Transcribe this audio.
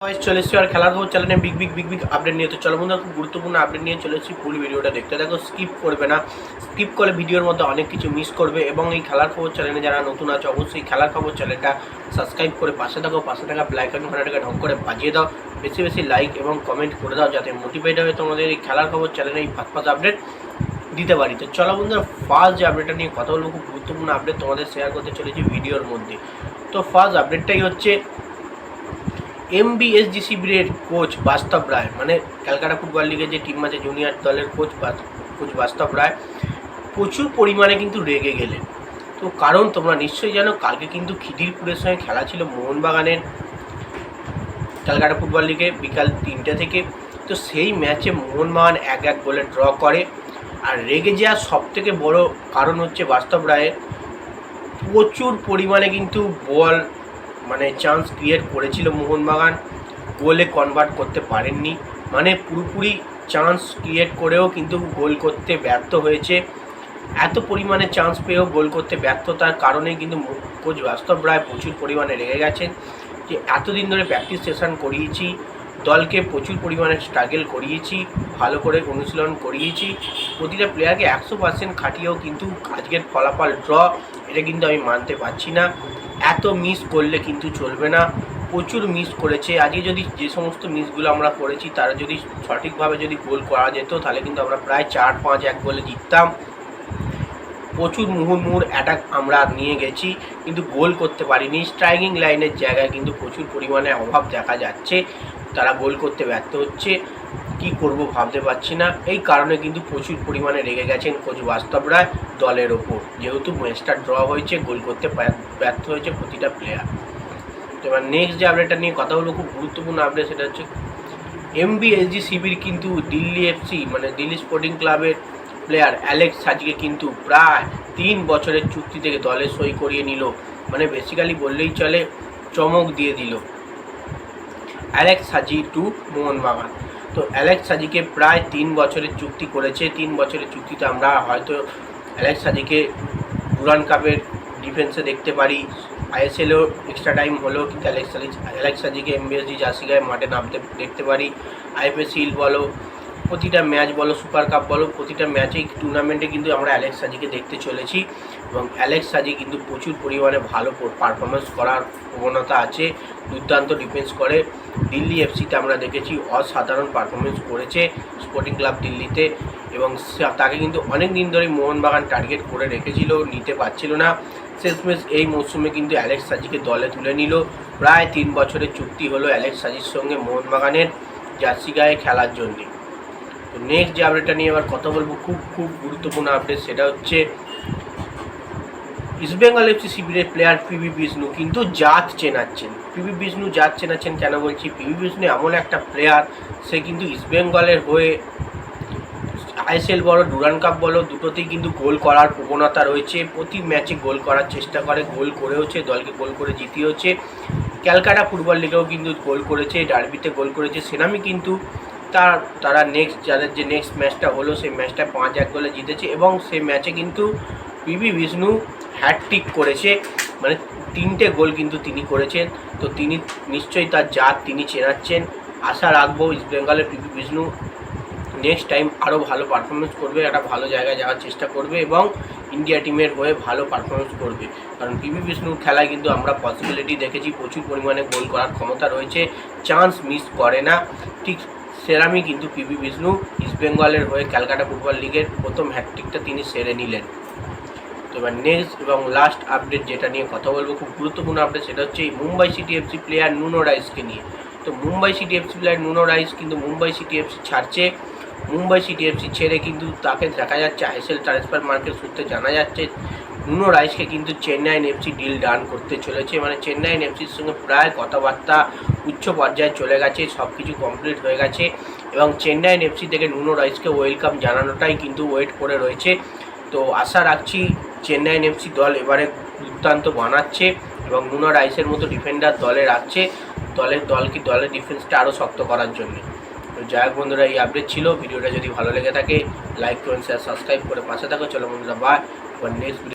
চলে এসেছি আর খেলার খবর চ্যানেলে বিগ বিগ আপডেট নিয়ে। তো চলো বন্ধুরা, খুব গুরুত্বপূর্ণ আপডেট নিয়ে চলে এসেছি। ফুল ভিডিওটা দেখতে দেখো, স্কিপ করবে না। স্কিপ করলে ভিডিওর মধ্যে অনেক কিছু মিস করবে। এবং এই খেলার খবর চ্যানেলে যারা নতুন আছে অবশ্যই খেলার খবর চ্যানেলটা সাবস্ক্রাইব করে পাশে থাকো। পাশে থাকা বেল আইকন ঘন্টাটাকে ঢং করে বাজিয়ে দাও। বেশি বেশি লাইক এবং কমেন্ট করে দাও, যাতে মোটিভেট হয়ে তোমাদের এই খেলার খবর চ্যানেলে এই ফাঁস আপডেট দিতে পারি। তো চলো বন্ধুরা, ফার্স্ট যে আপডেটটা নিয়ে কথা বলবো, খুব গুরুত্বপূর্ণ আপডেট তোমাদের শেয়ার করতে চলেছি ভিডিওর মধ্যে। তো ফার্স্ট আপডেটটাই হচ্ছে এমবিএসজি শিবিরের কোচ বাস্তব রায়, মানে ক্যালকাটা ফুটবল লিগের যে টিম আছে জুনিয়র দলের কোচ বাস্তব রায় প্রচুর পরিমাণে কিন্তু রেগে গেলেন। তো কারণ তোমরা নিশ্চয়ই জানো, কালকে কিন্তু খিদিরপুরের সঙ্গে খেলা ছিল মোহনবাগানের ক্যালকাটা ফুটবল লিগে বিকাল 3টে থেকে। তো সেই ম্যাচে মোহনবাগান 1-1 গোলে ড্র করে। আর রেগে যাওয়ার সবথেকে বড় কারণ হচ্ছে বাস্তব রায়ের প্রচুর পরিমাণে কিন্তু বল মানে চান্স ক্রিয়েট করেছিল মোহনবাগান, গোলে কনভার্ট করতে পারেননি। মানে পুরোপুরি চান্স ক্রিয়েট করেও কিন্তু গোল করতে ব্যর্থ হয়েছে। এত পরিমাণে চান্স পেয়েও গোল করতে ব্যর্থতার কারণে কিন্তু কোচ বাস্তব রায় প্রচুর পরিমাণে রেগে গেছেন যে এতদিন ধরে প্র্যাকটিস সেশন করিয়েছি, দলকে প্রচুর পরিমাণে স্ট্রাগল করিয়েছি, ভালো করে অনুশীলন করিয়েছি, প্রতিটা প্লেয়ারকে 100% খাটিয়েও কিন্তু আজকের ফলাফল ড্র, এটা কিন্তু আমি মানতে পারছি না। এত মিস করলে কিন্তু চলবে না, প্রচুর মিস করেছে। আজকে যদি যে সমস্ত মিসগুলো আমরা করেছি তারা যদি সঠিকভাবে যদি গোল করা যেত, তাহলে কিন্তু আমরা প্রায় 4-5-1 গোলে জিততাম। প্রচুর মুহুর্মুহুর অ্যাটাক আমরা নিয়ে গেছি, কিন্তু গোল করতে পারিনি। স্ট্রাইকিং লাইনের জায়গায় কিন্তু প্রচুর পরিমাণে অভাব দেখা যাচ্ছে, তারা গোল করতে ব্যর্থ হচ্ছে। কি করব ভাবতে পারছি না। এই কারণে কিন্তু প্রচুর পরিমাণে রেগে গেছেন কোচ বাস্তব রায় দলের ওপর, যেহেতু ম্যাচটা ড্র হয়েছে, গোল করতে ব্যর্থ হয়েছে প্রতিটা প্লেয়ার। তো এবার নেক্সট যে আপডেটটা নিয়ে কথা বলবো, খুব গুরুত্বপূর্ণ আপডেট, সেটা হচ্ছে এমবিএসজি শিবির কিন্তু দিল্লি এফসি মানে দিল্লি স্পোর্টিং ক্লাবের প্লেয়ার অ্যালেক্স সাজিকে কিন্তু প্রায় 3 বছরের চুক্তি থেকে দলে সই করিয়ে নিল। মানে বেসিক্যালি বললেই চলে, চমক দিয়ে দিল অ্যালেক্স সাজি টু মোহনবাগান। তো অ্যালেক্স সাজিকে প্রায় 3 বছরের চুক্তি করেছে। 3 বছরের চুক্তিতে আমরা হয়তো অ্যালেক্স সাজিকে ডুরান্ড কাপের ডিফেন্সে দেখতে পারি, আইএসএলও এক্সট্রা টাইম হলেও কিন্তু অ্যালেক্স সাজিকে এমবিএসজি জার্সি গায়ে মাঠে নামতে দেখতে পারি। আইপিএল শিল্ড বলো, প্রতিটা ম্যাচ বলো, সুপার কাপ বলো, প্রতিটা ম্যাচেই টুর্নামেন্টে কিন্তু আমরা অ্যালেক্স সাজিকে দেখতে চলেছি। এবং অ্যালেক্স সাজি কিন্তু প্রচুর পরিমাণে ভালো পারফরমেন্স করার প্রবণতা আছে, দুর্দান্ত ডিফেন্স করে। দিল্লি এফসিতে আমরা দেখেছি অসাধারণ পারফরমেন্স করেছে স্পোর্টিং ক্লাব দিল্লিতে, এবং তাকে কিন্তু অনেক দিন ধরে মোহনবাগান টার্গেট করে রেখেছিল, নিতে পারছিল না। শেষমেশ এই মৌসুমে কিন্তু অ্যালেক্স সাজিকে দলে তুলে নিল। প্রায় 3 বছরের চুক্তি হলো অ্যালেক্স সাজির সঙ্গে মোহনবাগানের জার্সি গায়ে খেলার জন্যে। তো নেক্সট যে আপডেটটা নিয়ে আবার কথা বলবো, খুব গুরুত্বপূর্ণ আপডেট, সেটা হচ্ছে ইস্টবেঙ্গল এফসি শিবিরের প্লেয়ার পিবি বিষ্ণু কিন্তু জাত চেনাচ্ছেন। পিবি বিষ্ণু জাত চেনাচ্ছেন কেন বলছি, পিবি বিষ্ণু এমন একটা প্লেয়ার, সে কিন্তু ইস্টবেঙ্গলের হয়ে আইএসএল বলো, ডুরান্ড কাপ বলো, দুটোতেই কিন্তু গোল করার প্রবণতা রয়েছে। প্রতি ম্যাচে গোল করার চেষ্টা করে, গোল করেওছে, দলকে গোল করে জিতিয়েছে। ক্যালকাটা ফুটবল লিগেও কিন্তু গোল করেছে, ডার্বিতে গোল করেছে। সেনামি কিন্তু তারা যাদের যে নেক্সট ম্যাচটা হলো, সেই ম্যাচটা 5-1 গোলে জিতেছে। এবং সেই ম্যাচে কিন্তু পিবি বিষ্ণু হ্যাটট্রিক করেছে, মানে 3টে গোল কিন্তু তিনি করেছেন। তো তিনি নিশ্চয়ই তার জাত তিনি চেনাচ্ছেন। আশা রাখবো ইস্টবেঙ্গলের পিবি বিষ্ণু নেক্সট টাইম আরও ভালো পারফরমেন্স করবে, একটা ভালো জায়গায় যাওয়ার চেষ্টা করবে এবং ইন্ডিয়া টিমের হয়ে ভালো পারফরমেন্স করবে। কারণ পিবি বিষ্ণুর খেলায় কিন্তু আমরা পসিবিলিটি দেখেছি, প্রচুর পরিমাণে গোল করার ক্ষমতা রয়েছে, চান্স মিস করে না। ঠিক সেরামি কিন্তু পিবি বিষ্ণু ইস্টবেঙ্গলের হয়ে ক্যালকাটা ফুটবল লিগের প্রথম হ্যাটট্রিকটা তিনি সেরে নিলেন। তো এবার নেক্সট এবং লাস্ট আপডেট যেটা নিয়ে কথা বলবো, খুব গুরুত্বপূর্ণ আপডেট, সেটা হচ্ছে Mumbai City FC player Nuno রাইসকে নিয়ে। তো Mumbai City FC player Nuno Reis কিন্তু মুম্বাই সিটি এফসি ছাড়ছে। মুম্বাই সিটি এফসি ছেড়ে কিন্তু তাকে দেখা যাচ্ছে আইএসএল ট্রান্সফার মার্কেট সূত্রে জানা যাচ্ছে নুনো রাইসকে কিন্তু চেন্নাইন এফসি ডিল ডান করতে চলেছে। মানে চেন্নাইন এফসির সঙ্গে প্রায় কথাবার্তা উচ্চ পর্যায়ে চলে গেছে, সব কিছু কমপ্লিট হয়ে গেছে। এবং চেন্নাইন এফসি থেকে নুনো রাইসকে ওয়েলকাম জানানোটাই কিন্তু ওয়েট করে রয়েছে। তো আশা রাখছি চেন্নাইন এফসি দল এবারে দুর্দান্ত বানাচ্ছে এবং নুনো রাইসের মতো ডিফেন্ডার দলে রাখছে, দলের ডিফেন্সটা আরও শক্ত করার জন্য। তো যাই হোক বন্ধুরা, এই আপডেট ছিল। ভিডিওটা যদি ভালো লেগে থাকে লাইক করুন, শেয়ার, সাবস্ক্রাইব করে পাশে থাকো। চলো বন্ধুরা, বাই। নেক্সট